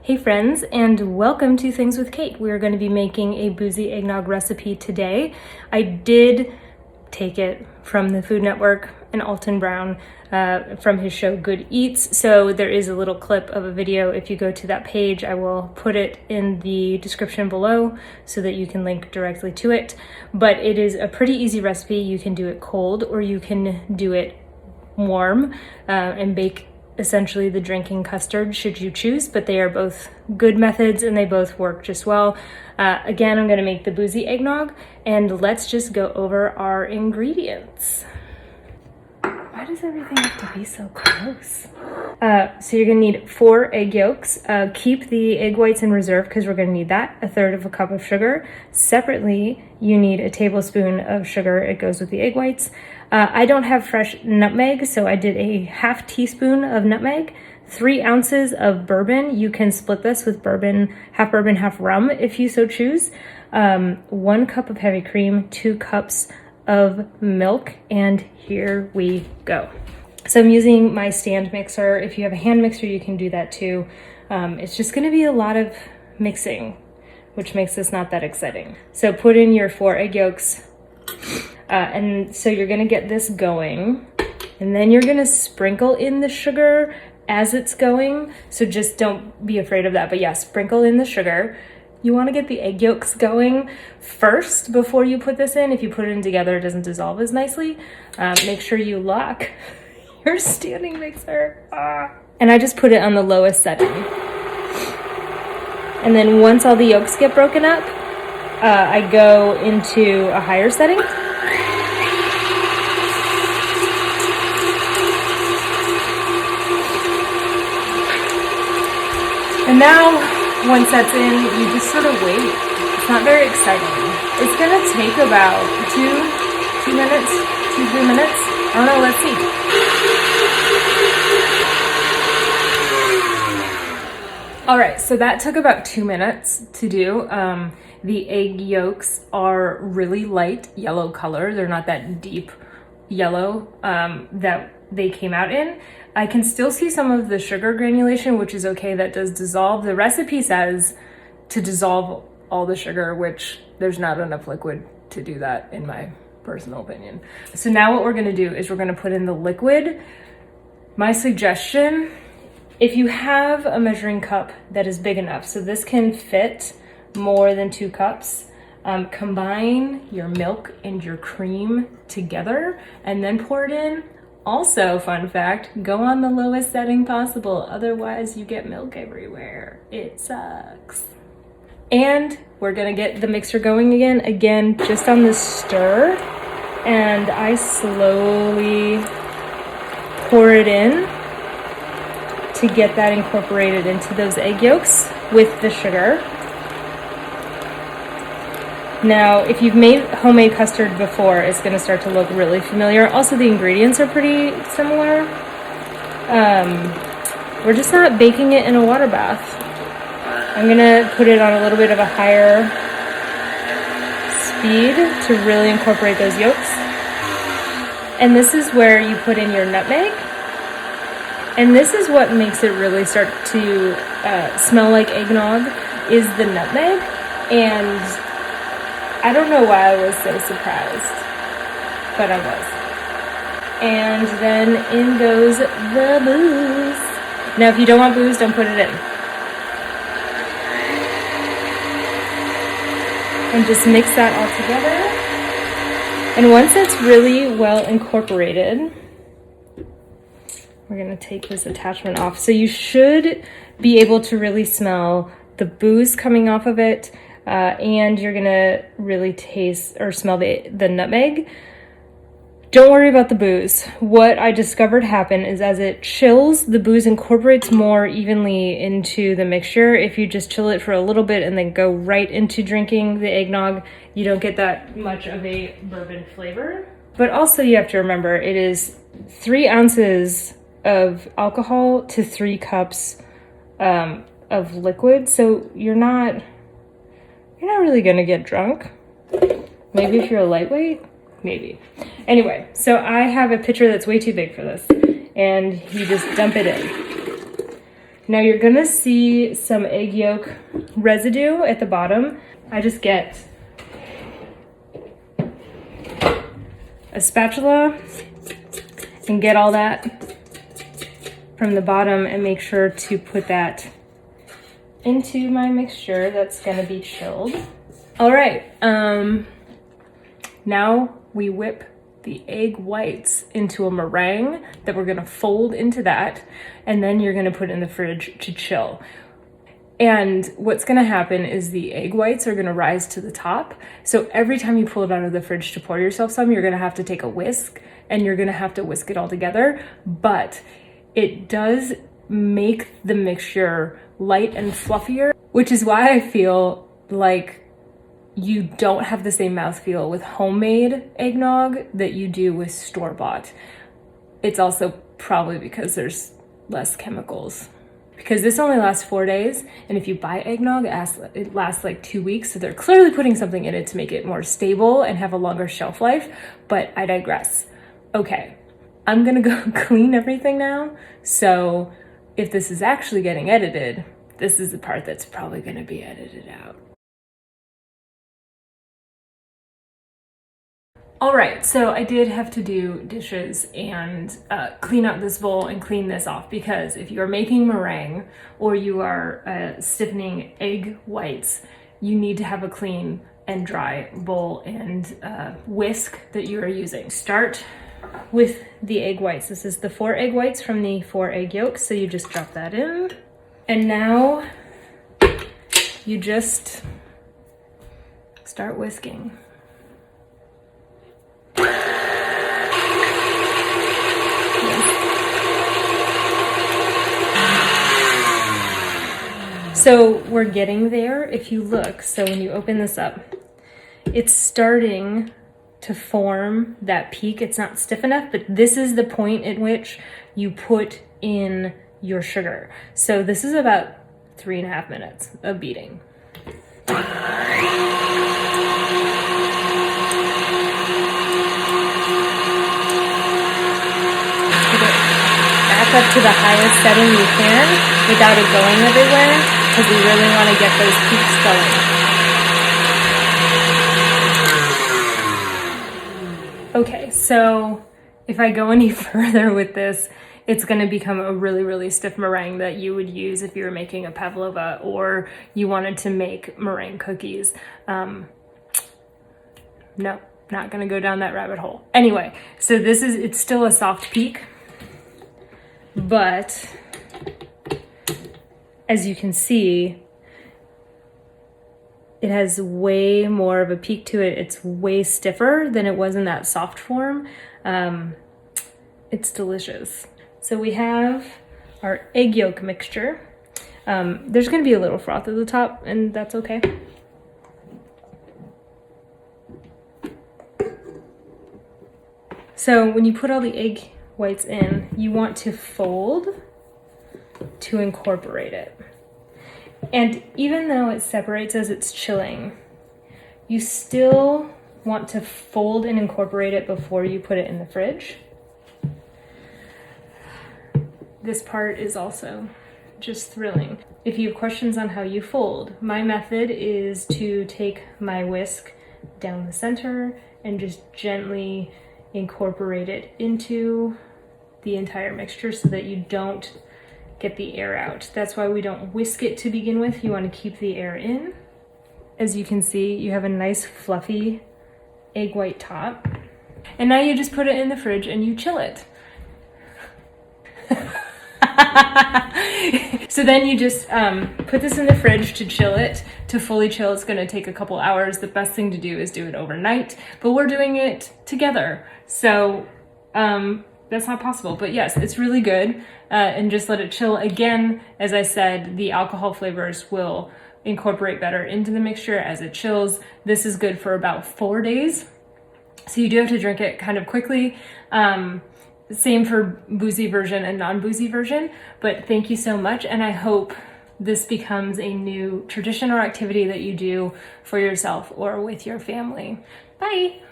Hey friends, and welcome to Things with Kate. We're going to be making a boozy eggnog recipe today. I did take it from the Food Network and Alton Brown from his show Good Eats. So there is a little clip of a video. If you go to that page, I will put it in the description below so that you can link directly to it. But it is a pretty easy recipe. You can do it cold or you can do it warm and bake essentially the drinking custard should you choose, but they are both good methods and they both work just well. Again, I'm going to make the boozy eggnog, and let's just go over our ingredients. Why does everything have to be so close? So you're going to need 4 egg yolks. Keep the egg whites in reserve because we're going to need that. 1/3 cup of sugar. Separately, you need a tablespoon of sugar. It goes with the egg whites. I don't have fresh nutmeg, so I did a 1/2 teaspoon of nutmeg. 3 ounces of bourbon. You can split this with bourbon, half rum if you so choose. 1 cup of heavy cream, 2 cups of milk, and here we go. So I'm using my stand mixer. If you have a hand mixer, you can do that too. It's just gonna be a lot of mixing, which makes this not that exciting. So put in your 4 egg yolks, and so you're gonna get this going, and then you're gonna sprinkle in the sugar as it's going. So just don't be afraid of that, but yeah, sprinkle in the sugar. You wanna get the egg yolks going first before you put this in. If you put it in together, it doesn't dissolve as nicely. Make sure you lock your standing mixer. And I just put it on the lowest setting. And then once all the yolks get broken up, I go into a higher setting. And now, once that's in, you just sort of wait. It's not very exciting. It's gonna take about 2 minutes, 2-3 minutes. I don't know, let's see. All right, so that took about 2 minutes to do. The egg yolks are really light yellow color. They're not that deep yellow that they came out in. I can still see some of the sugar granulation, which is okay, that does dissolve. The recipe says to dissolve all the sugar, which there's not enough liquid to do that in my personal opinion. So now what we're gonna do is we're gonna put in the liquid. My suggestion, if you have a measuring cup that is big enough, so this can fit more than 2 cups, combine your milk and your cream together and then pour it in. Also, fun fact, go on the lowest setting possible, otherwise you get milk everywhere. It sucks. And we're gonna get the mixer going again, just on the stir, and I slowly pour it in to get that incorporated into those egg yolks with the sugar. Now, if you've made homemade custard before, it's gonna start to look really familiar. Also, the ingredients are pretty similar. We're just not baking it in a water bath. I'm gonna put it on a little bit of a higher speed to really incorporate those yolks. And this is where you put in your nutmeg. And this is what makes it really start to smell like eggnog, is the nutmeg. And I don't know why I was so surprised, but I was. And then in goes the booze. Now, if you don't want booze, don't put it in. And just mix that all together. And once it's really well incorporated, we're gonna take this attachment off. So you should be able to really smell the booze coming off of it. And you're gonna really taste or smell the nutmeg. Don't worry about the booze. What I discovered happened is as it chills, the booze incorporates more evenly into the mixture. If you just chill it for a little bit and then go right into drinking the eggnog, you don't get that much of a bourbon flavor. But also you have to remember, it is 3 ounces of alcohol to 3 cups of liquid. So you're not really gonna get drunk. Maybe if you're a lightweight, maybe. Anyway, so I have a pitcher that's way too big for this, and you just dump it in. Now you're gonna see some egg yolk residue at the bottom. I just get a spatula and get all that from the bottom and make sure to put that into my mixture that's gonna be chilled. All right, now we whip the egg whites into a meringue that we're gonna fold into that, and then you're gonna put it in the fridge to chill. And what's gonna happen is the egg whites are gonna rise to the top. So every time you pull it out of the fridge to pour yourself some, you're gonna have to take a whisk and you're gonna have to whisk it all together. But it does make the mixture light and fluffier, which is why I feel like you don't have the same mouthfeel with homemade eggnog that you do with store-bought. It's also probably because there's less chemicals. Because this only lasts 4 days, and if you buy eggnog, it lasts like 2 weeks, so they're clearly putting something in it to make it more stable and have a longer shelf life, but I digress. Okay, I'm gonna go clean everything now, so if this is actually getting edited, this is the part that's probably gonna be edited out. All right, so I did have to do dishes and clean out this bowl and clean this off, because if you are making meringue or you are stiffening egg whites, you need to have a clean and dry bowl and whisk that you are using. Start with the egg whites. This is the 4 egg whites from the 4 egg yolks, so you just drop that in. And now you just start whisking. So we're getting there if you look. So when you open this up, it's starting to form that peak. It's not stiff enough, but this is the point at which you put in your sugar. So this is about 3.5 minutes of beating. Put it back up to the highest setting you can without it going everywhere, because we really want to get those peaks going. Okay, so if I go any further with this, it's going to become a really, really stiff meringue that you would use if you were making a pavlova or you wanted to make meringue cookies. No, not going to go down that rabbit hole. Anyway, so it's still a soft peak, but as you can see, it has way more of a peak to it. It's way stiffer than it was in that soft form. It's delicious. So we have our egg yolk mixture. There's gonna be a little froth at the top, and that's okay. So when you put all the egg whites in, you want to fold to incorporate it. And even though it separates as it's chilling, you still want to fold and incorporate it before you put it in the fridge. This part is also just thrilling. If you have questions on how you fold, my method is to take my whisk down the center and just gently incorporate it into the entire mixture so that you don't get the air out. That's why we don't whisk it to begin with. You want to keep the air in. As you can see, you have a nice fluffy egg white top. And now you just put it in the fridge and you chill it. So then you just put this in the fridge to chill it. To fully chill, it's going to take a couple hours. The best thing to do is do it overnight, but we're doing it together. So that's not possible, but yes, it's really good. And just let it chill. Again, as I said, the alcohol flavors will incorporate better into the mixture as it chills. This is good for about 4 days. So you do have to drink it kind of quickly. Same for boozy version and non-boozy version, but thank you so much. And I hope this becomes a new tradition or activity that you do for yourself or with your family. Bye.